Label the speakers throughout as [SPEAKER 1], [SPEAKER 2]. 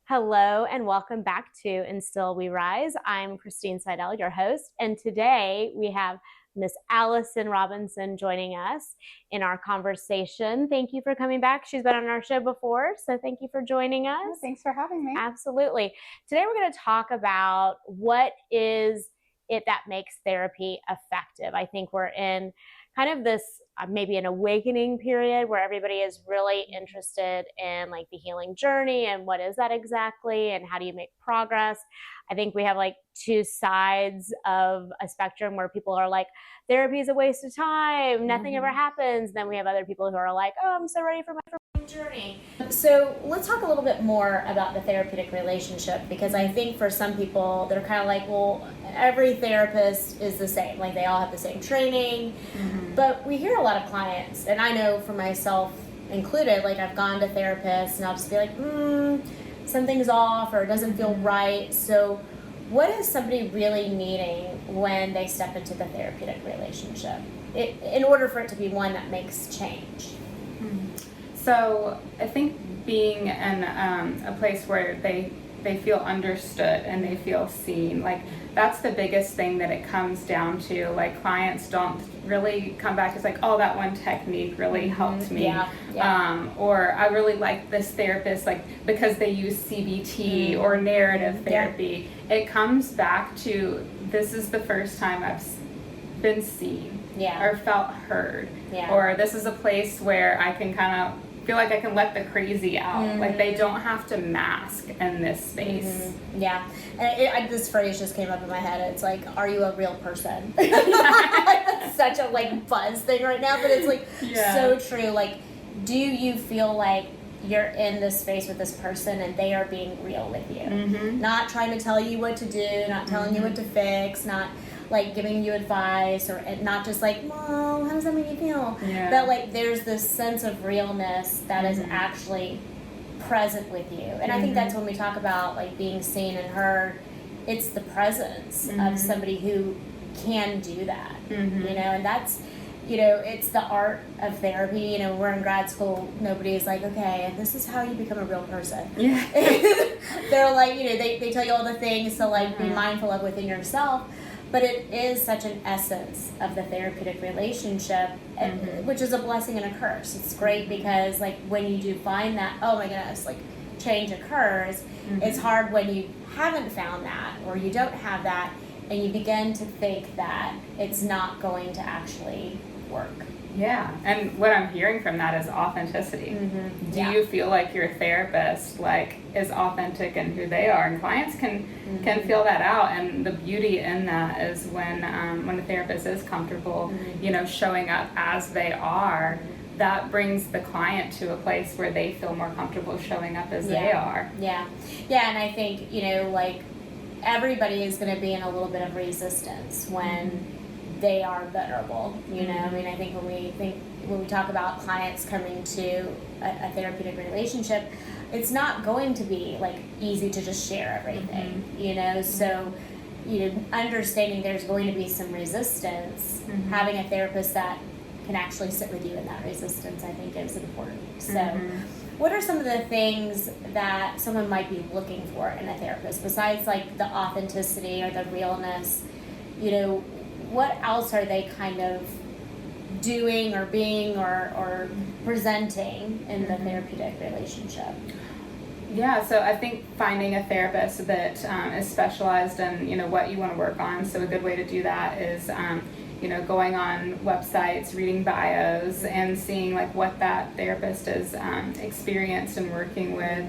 [SPEAKER 1] Hello and welcome back to And Still We Rise. I'm Christine Seidel, your host, and today we have Miss Allison Robinson joining us in our conversation. Thank you for coming back. She's been on our show before, so thank you for joining us.
[SPEAKER 2] Oh, thanks for having me.
[SPEAKER 1] Absolutely. Today we're going to talk about what is it that makes therapy effective. I think we're in kind of this maybe an awakening period where everybody is really interested in like the healing journey and what is that exactly and how do you make progress. I think we have like two sides of a spectrum where people are like, therapy is a waste of time, nothing ever happens. Then we have other people who are like, oh, I'm so ready for my journey. So let's talk a little bit more about the therapeutic relationship, because I think for some people they're kind of like, well, every therapist is the same, like they all have the same training. But we hear a lot of clients, and I know for myself included, like I've gone to therapists and I'll just be like, something's off or it doesn't feel right. So what is somebody really needing when they step into the therapeutic relationship in order for it to be one that makes change?
[SPEAKER 2] So I think being in a place where they feel understood and they feel seen, like that's the biggest thing that it comes down to. Like clients don't really come back as like, oh, that one technique really helped me. Or I really like this therapist, like because they use CBT or narrative therapy. It comes back to, this is the first time I've been seen or felt heard. Or this is a place where I can kind of feel like I can let the crazy out. Like they don't have to mask in this space.
[SPEAKER 1] And this phrase just came up in my head. It's like, are you a real person? It's such a like buzz thing right now, but it's like so true. Like, do you feel like you're in this space with this person and they are being real with you? Not trying to tell you what to do, not telling you what to fix, not like giving you advice, or not just like, well, how does that make you feel? But like there's this sense of realness that is actually present with you. And I think that's when we talk about like being seen and heard, it's the presence of somebody who can do that, you know, and that's, you know, it's the art of therapy. You know, we're in grad school, nobody's like, okay, and this is how you become a real person. They're like, you know, they tell you all the things to like be mindful of within yourself. But it is such an essence of the therapeutic relationship, which is a blessing and a curse. It's great because, like, when you do find that, oh my goodness, like, change occurs, it's hard when you haven't found that or you don't have that and you begin to think that it's not going to actually work.
[SPEAKER 2] Yeah, and what I'm hearing from that is authenticity. Do you feel like your therapist like is authentic in who they are? And clients can feel that out. And the beauty in that is when a therapist is comfortable, you know, showing up as they are, that brings the client to a place where they feel more comfortable showing up as they are.
[SPEAKER 1] And I think, you know, like everybody is going to be in a little bit of resistance when they are vulnerable, you know. I mean, I think when we talk about clients coming to a therapeutic relationship, it's not going to be like easy to just share everything, you know. So, you know, understanding there's going to be some resistance, having a therapist that can actually sit with you in that resistance, I think is important. So, what are some of the things that someone might be looking for in a therapist besides like the authenticity or the realness? You know, what else are they kind of doing or being or presenting in the therapeutic relationship?
[SPEAKER 2] Yeah, so I think finding a therapist that is specialized in, you know, what you want to work on. So a good way to do that is, you know, going on websites, reading bios, and seeing like what that therapist has experienced and working with,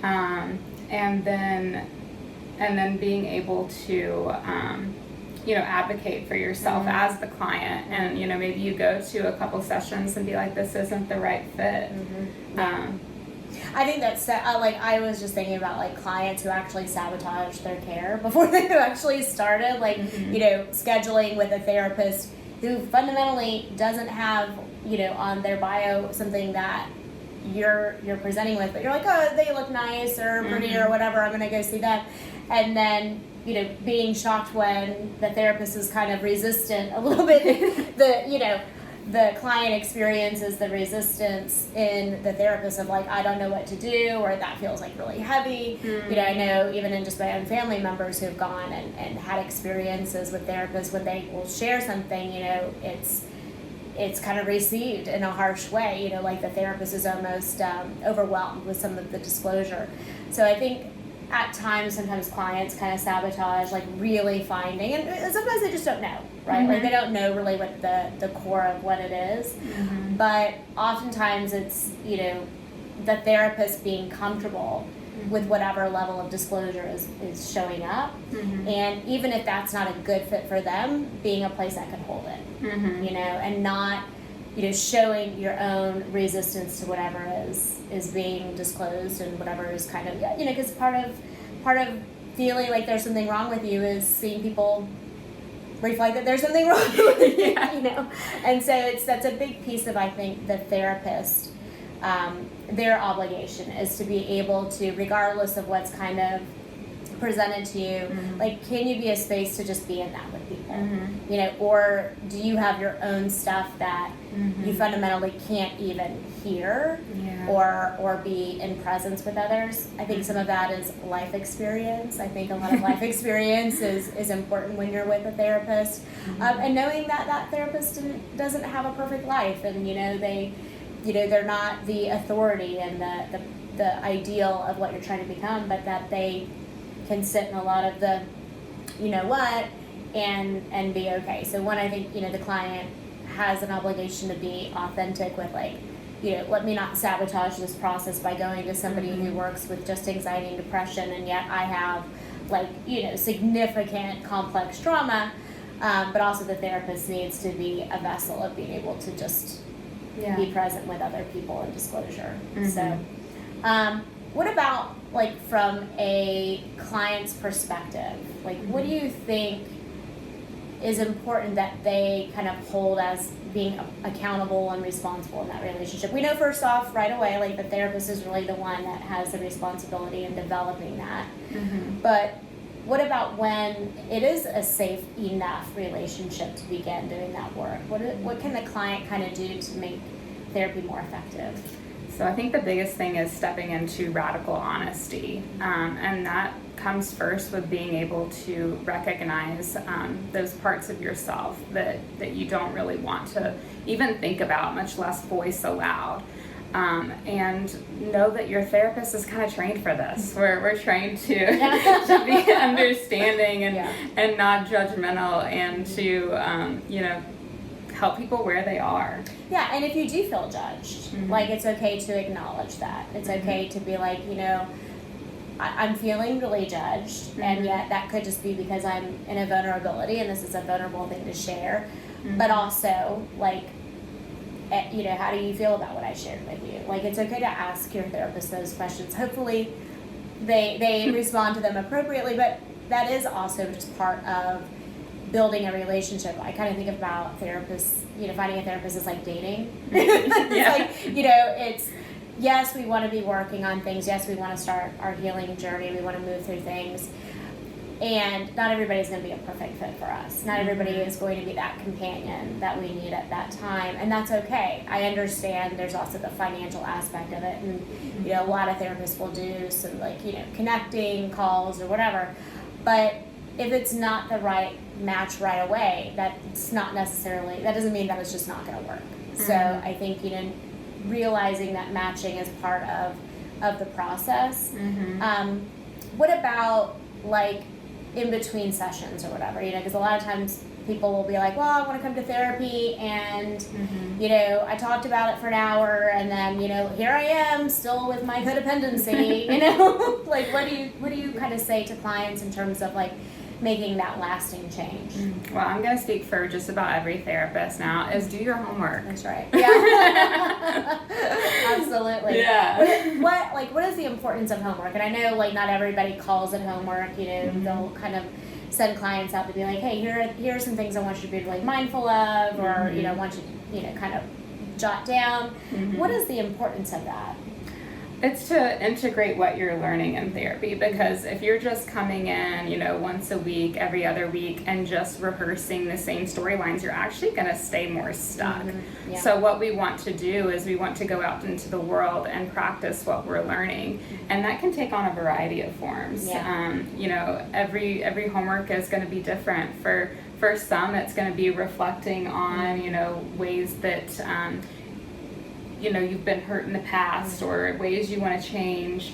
[SPEAKER 2] and then being able to you know, advocate for yourself as the client. And, you know, maybe you go to a couple sessions and be like, this isn't the right fit.
[SPEAKER 1] I think that's like, I was just thinking about like clients who actually sabotage their care before they actually started, like, you know, scheduling with a therapist who fundamentally doesn't have, you know, on their bio something that you're presenting with, but you're like, oh, they look nice or pretty or whatever, I'm gonna go see them. And then, you know, being shocked when the therapist is kind of resistant a little bit, you know, the client experiences the resistance in the therapist of like, I don't know what to do, or that feels like really heavy. You know, I know even in just my own family members who've gone and had experiences with therapists, when they will share something, you know, it's kind of received in a harsh way, you know, like the therapist is almost overwhelmed with some of the disclosure. So I think at times, sometimes clients kind of sabotage, like really finding, and sometimes they just don't know, right? Like they don't know really what the core of what it is. But oftentimes it's, you know, the therapist being comfortable with whatever level of disclosure is showing up. And even if that's not a good fit for them, being a place that can hold it, you know, and not, you know, showing your own resistance to whatever is being disclosed and whatever is kind of, you know, because part of feeling like there's something wrong with you is seeing people reflect that there's something wrong with you, you know. And so that's a big piece of, I think, the therapist, their obligation is to be able to, regardless of what's kind of presented to you, like, can you be a space to just be in that with people, you know, or do you have your own stuff that you fundamentally can't even hear or be in presence with others? I think some of that is life experience. I think a lot of life experience is important when you're with a therapist, and knowing that therapist doesn't have a perfect life, and you know they're not the authority and the ideal of what you're trying to become, but that they can sit in a lot of the, you know what, and be okay. So one, I think, you know, the client has an obligation to be authentic with, like, you know, let me not sabotage this process by going to somebody who works with just anxiety and depression, and yet I have, like, you know, significant complex trauma, but also the therapist needs to be a vessel of being able to just be present with other people in disclosure. So what about, like, from a client's perspective, like, what do you think is important that they kind of hold as being accountable and responsible in that relationship? We know, first off, right away, like, the therapist is really the one that has the responsibility in developing that. But what about when it is a safe enough relationship to begin doing that work? What can the client kind of do to make therapy more effective?
[SPEAKER 2] So I think the biggest thing is stepping into radical honesty, and that comes first with being able to recognize those parts of yourself that you don't really want to even think about, much less voice aloud. And know that your therapist is kind of trained for this. We're trained to be understanding and not judgmental, and to you know, help people where they are.
[SPEAKER 1] Yeah, and if you do feel judged, like, it's okay to acknowledge that. It's okay to be like, you know, I'm feeling really judged, and yet that could just be because I'm in a vulnerability, and this is a vulnerable thing to share. But also, like, you know, how do you feel about what I shared with you? Like, it's okay to ask your therapist those questions. Hopefully they respond to them appropriately, but that is also just part of building a relationship. I kind of think about therapists, you know, finding a therapist is like dating. It's like, you know, it's, yes, we want to be working on things. Yes, we want to start our healing journey. We want to move through things. And not everybody's going to be a perfect fit for us. Not everybody is going to be that companion that we need at that time. And that's okay. I understand there's also the financial aspect of it. And, you know, a lot of therapists will do some, like, you know, connecting calls or whatever. But if it's not the right match right away, that's not necessarily, that doesn't mean that it's just not going to work. So I think, you know, realizing that matching is part of the process. What about, like, in between sessions or whatever, you know, because a lot of times people will be like, well, I want to come to therapy, and you know, I talked about it for an hour, and then, you know, here I am still with my codependency. You know, like, what do you kind of say to clients in terms of, like, making that lasting change?
[SPEAKER 2] Well, I'm going to speak for just about every therapist now, is do your homework.
[SPEAKER 1] That's right. Yeah. Absolutely.
[SPEAKER 2] Yeah.
[SPEAKER 1] What is the importance of homework? And I know, like, not everybody calls it homework, you know, they'll kind of send clients out to be like, hey, here are some things I want you to be, like, mindful of, or, you know, want you to, you know, kind of jot down. What is the importance of that?
[SPEAKER 2] It's to integrate what you're learning in therapy, because if you're just coming in, once a week, every other week, and just rehearsing the same storylines, you're actually going to stay more stuck.
[SPEAKER 1] Mm-hmm. Yeah.
[SPEAKER 2] So what we want to do is we want to go out into the world and practice what we're learning, and that can take on a variety of forms.
[SPEAKER 1] Yeah.
[SPEAKER 2] Every homework is going to be different. For some, it's going to be reflecting on, ways that you've been hurt in the past, or ways you want to change.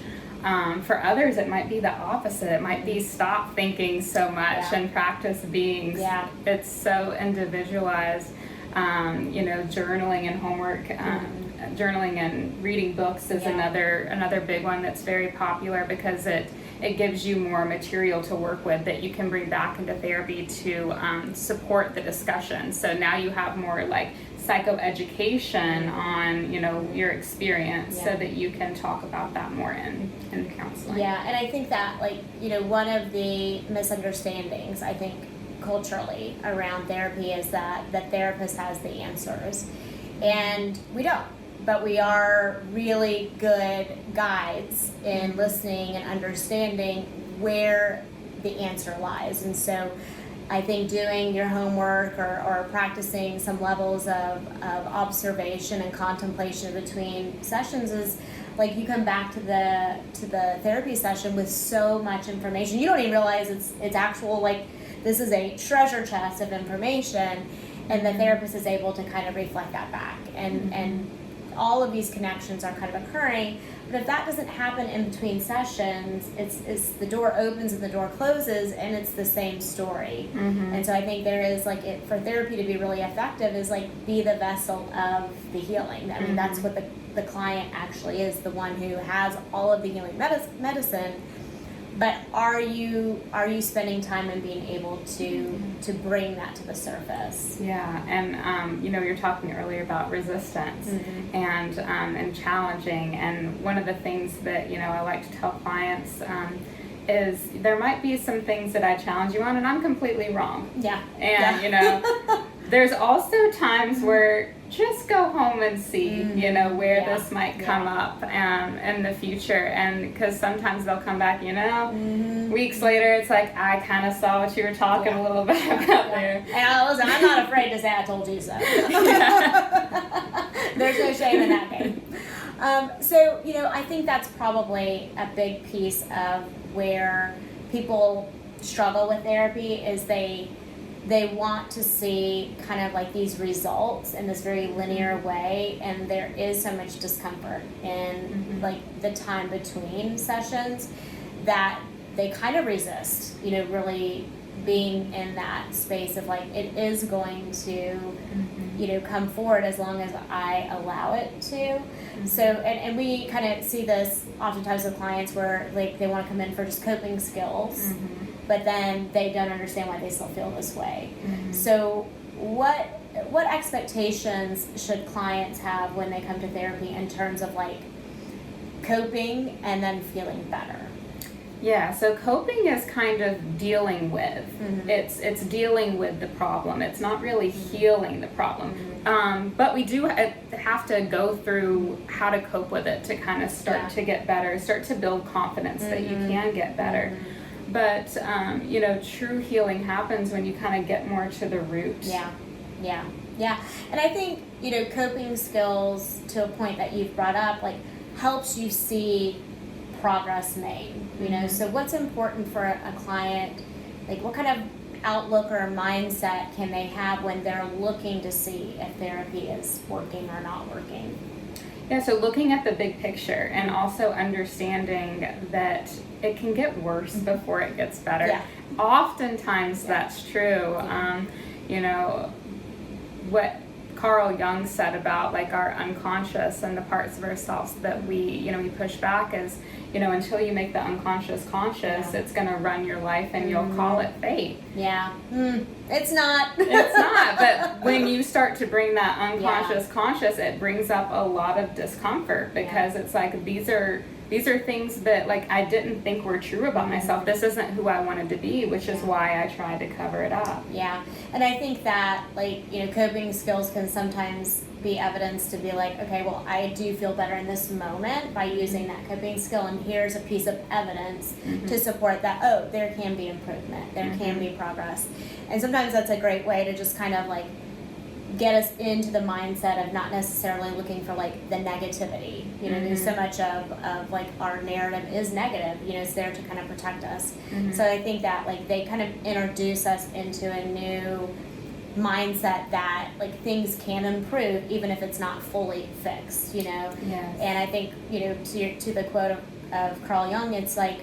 [SPEAKER 2] For others, it might be the opposite. It might be stop thinking so much and practice being.
[SPEAKER 1] Yeah.
[SPEAKER 2] It's so individualized. Journaling and homework, journaling and reading books is another big one that's very popular, because it gives you more material to work with that you can bring back into therapy to support the discussion. So now you have more like psychoeducation on your experience, so that you can talk about that more in the counseling.
[SPEAKER 1] Yeah, and I think that one of the misunderstandings, I think, culturally around therapy is that the therapist has the answers, and we don't. But we are really good guides in listening and understanding where the answer lies. And so I think doing your homework or practicing some levels of observation and contemplation between sessions is like you come back to the therapy session with so much information. You don't even realize it's actual, like, this is a treasure chest of information, and the therapist is able to kind of reflect that back. And all of these connections are kind of occurring. But if that doesn't happen in between sessions, it's the door opens and the door closes, and it's the same story. And so I think there is for therapy to be really effective is be the vessel of the healing. I mean, that's what the client actually is, the one who has all of the healing medicine. But are you spending time and being able to bring that to the surface?
[SPEAKER 2] Yeah, and you're talking earlier about resistance and challenging, and one of the things that I like to tell clients is there might be some things that I challenge you on, and I'm completely wrong.
[SPEAKER 1] Yeah.
[SPEAKER 2] And there's also times where just go home and see, where this might come up in the future. And because sometimes they'll come back, weeks later, it's like, I kind of saw what you were talking a little bit about there.
[SPEAKER 1] And listen, I'm not afraid to say I told you so. There's no shame in that game. So, I think that's probably a big piece of where people struggle with therapy is they want to see kind of like these results in this very linear way, and there is so much discomfort in like the time between sessions that they kind of resist, really being in that space of like, it is going to, come forward as long as I allow it to. So, and we kind of see this oftentimes with clients where like they want to come in for just coping skills, but then they don't understand why they still feel this way. So what expectations should clients have when they come to therapy in terms of like coping and then feeling better?
[SPEAKER 2] Yeah, so coping is kind of dealing with. It's dealing with the problem. It's not really healing the problem. But we do have to go through how to cope with it to kind of start to get better, start to build confidence that you can get better. But, true healing happens when you kind of get more to the root.
[SPEAKER 1] Yeah. And I think, coping skills to a point that you've brought up, like, helps you see progress made, So what's important for a client, like what kind of outlook or mindset can they have when they're looking to see if therapy is working or not working?
[SPEAKER 2] Yeah, so looking at the big picture and also understanding that it can get worse before it gets better.
[SPEAKER 1] Yeah.
[SPEAKER 2] Oftentimes that's true. What Carl Jung said about like our unconscious and the parts of ourselves that we push back is, until you make the unconscious conscious, it's going to run your life and you'll call it fate.
[SPEAKER 1] Yeah. It's not.
[SPEAKER 2] It's not. But when you start to bring that unconscious conscious, it brings up a lot of discomfort because it's like these are these are things that like I didn't think were true about myself. This isn't who I wanted to be, which is why I tried to cover it up.
[SPEAKER 1] Yeah. And I think that, like, you know, coping skills can sometimes be evidence to be like, okay, well, I do feel better in this moment by using that coping skill, and here's a piece of evidence to support that, oh, there can be improvement, there can be progress. And sometimes that's a great way to just kind of like get us into the mindset of not necessarily looking for like the negativity. You know, so much of like our narrative is negative, you know, it's there to kind of protect us. So I think that like they kind of introduce us into a new mindset that like things can improve even if it's not fully fixed, you know. And I think, you know, to the quote of Carl Jung, it's like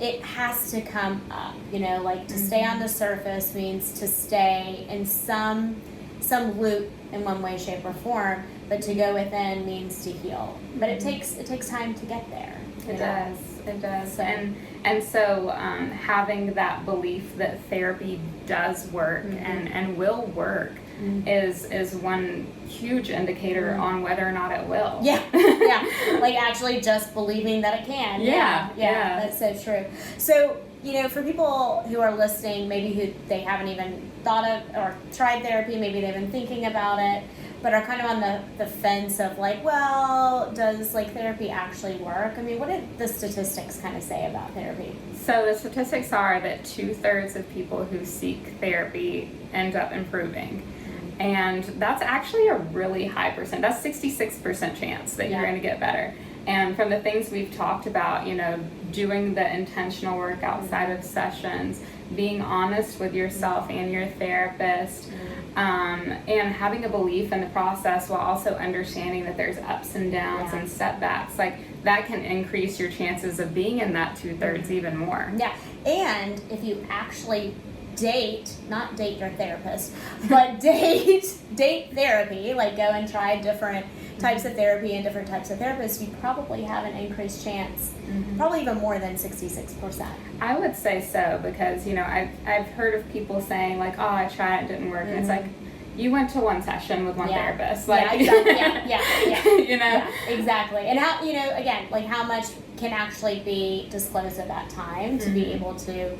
[SPEAKER 1] it has to come up, you know, like to stay on the surface means to stay in some loop in one way, shape, or form, but to go within means to heal. But it takes time to get there.
[SPEAKER 2] It does. So. And so having that belief that therapy does work and will work is one huge indicator on whether or not it will.
[SPEAKER 1] Yeah. Like actually just believing that it can. Yeah. That's so true. So, you know, for people who are listening, maybe who they haven't even thought of or tried therapy, maybe they've been thinking about it, but are kind of on the fence of like, well, does like therapy actually work? I mean, what did the statistics kind of say about therapy?
[SPEAKER 2] So the statistics are that 2/3 of people who seek therapy end up improving. And that's actually a really high percent. That's 66% chance that you're going to get better. And from the things we've talked about, you know, doing the intentional work outside of sessions, being honest with yourself and your therapist, and having a belief in the process while also understanding that there's ups and downs and setbacks, like that can increase your chances of being in that 2/3 even more.
[SPEAKER 1] Yeah, and if you actually not date your therapist, but date therapy, like go and try different types of therapy and different types of therapists, you probably have an increased chance, probably even more than 66%.
[SPEAKER 2] I would say so, because, you know, I've heard of people saying like, oh, I tried it, it didn't work. And it's like, you went to one session with one therapist. Like,
[SPEAKER 1] exactly.
[SPEAKER 2] You know?
[SPEAKER 1] Yeah, exactly. And how, you know, again, like how much can actually be disclosed at that time to be able to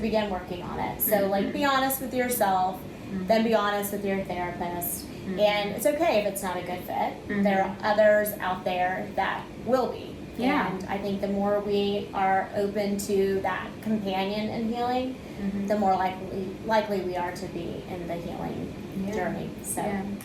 [SPEAKER 1] begin working on it. So like be honest with yourself, then be honest with your therapist. And it's okay if it's not a good fit. There are others out there that will be. And I think the more we are open to that companion in healing, the more likely we are to be in the healing journey. So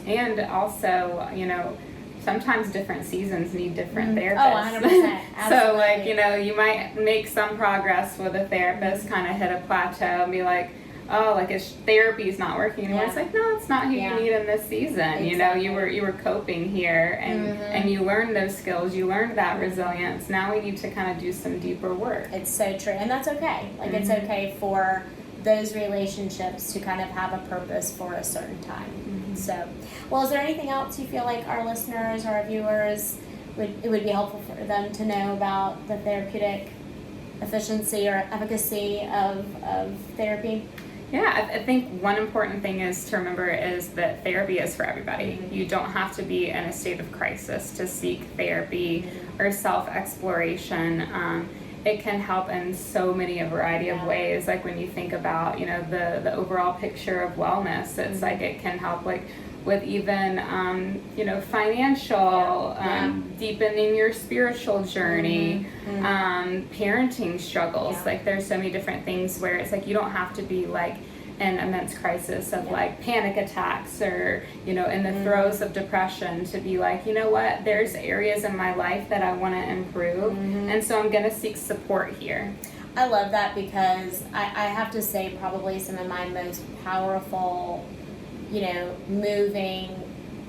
[SPEAKER 2] and also, you know, sometimes different seasons need different therapists.
[SPEAKER 1] Oh, 100%.
[SPEAKER 2] So, like, you know, you might make some progress with a therapist, kind of hit a plateau and be like, oh, like therapy's not working anymore. It's like, no, it's not who you need in this season. Exactly. You know, you were coping here, and you learned those skills. You learned that resilience. Now we need to kind of do some deeper work.
[SPEAKER 1] It's so true, and that's okay. Like it's okay for those relationships to kind of have a purpose for a certain time. So, well, is there anything else you feel like our listeners or our viewers it would be helpful for them to know about the therapeutic efficiency or efficacy of therapy?
[SPEAKER 2] Yeah, I think one important thing is to remember is that therapy is for everybody. You don't have to be in a state of crisis to seek therapy or self-exploration. It can help in so many a variety of ways. Like when you think about, you know, the overall picture of wellness, it's like it can help like with even, you know, financial, deepening your spiritual journey, parenting struggles. Like there's so many different things where it's like you don't have to be like an immense crisis of like panic attacks or, you know, in the throes of depression to be like, you know what, there's areas in my life that I want to improve, and so I'm going to seek support here.
[SPEAKER 1] I love that because I have to say probably some of my most powerful, you know, moving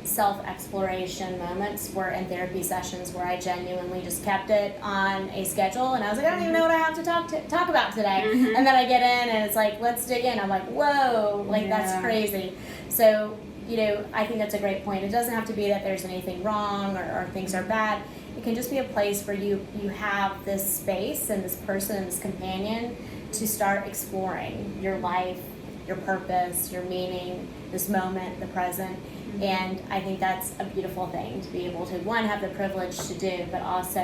[SPEAKER 1] self-exploration moments were in therapy sessions where I genuinely just kept it on a schedule, and I was like, I don't even know what I have to talk about today. And then I get in and it's like, let's dig in. I'm like, whoa, like that's crazy. So, you know, I think that's a great point. It doesn't have to be that there's anything wrong or things are bad. It can just be a place where you have this space and this person and this companion to start exploring your life, your purpose, your meaning, this moment, the present. And I think that's a beautiful thing to be able to, one, have the privilege to do, but also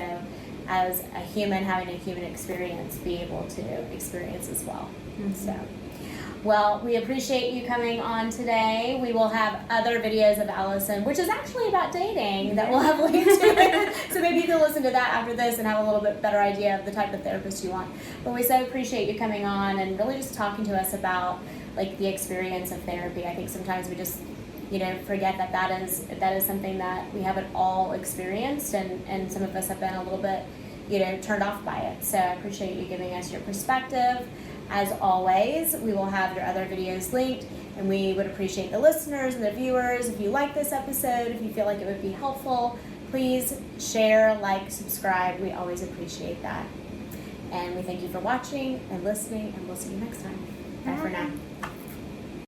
[SPEAKER 1] as a human having a human experience, be able to experience as well. So, well, we appreciate you coming on today. We will have other videos of Allison, which is actually about dating, that we'll have linked to it. So maybe you can listen to that after this and have a little bit better idea of the type of therapist you want. But we so appreciate you coming on and really just talking to us about like the experience of therapy. I think sometimes we just, forget that is something that we haven't all experienced, and some of us have been a little bit, turned off by it. So I appreciate you giving us your perspective. As always, we will have your other videos linked, and we would appreciate the listeners and the viewers. If you like this episode, if you feel like it would be helpful, please share, like, subscribe. We always appreciate that. And we thank you for watching and listening, and we'll see you next time. Bye for now.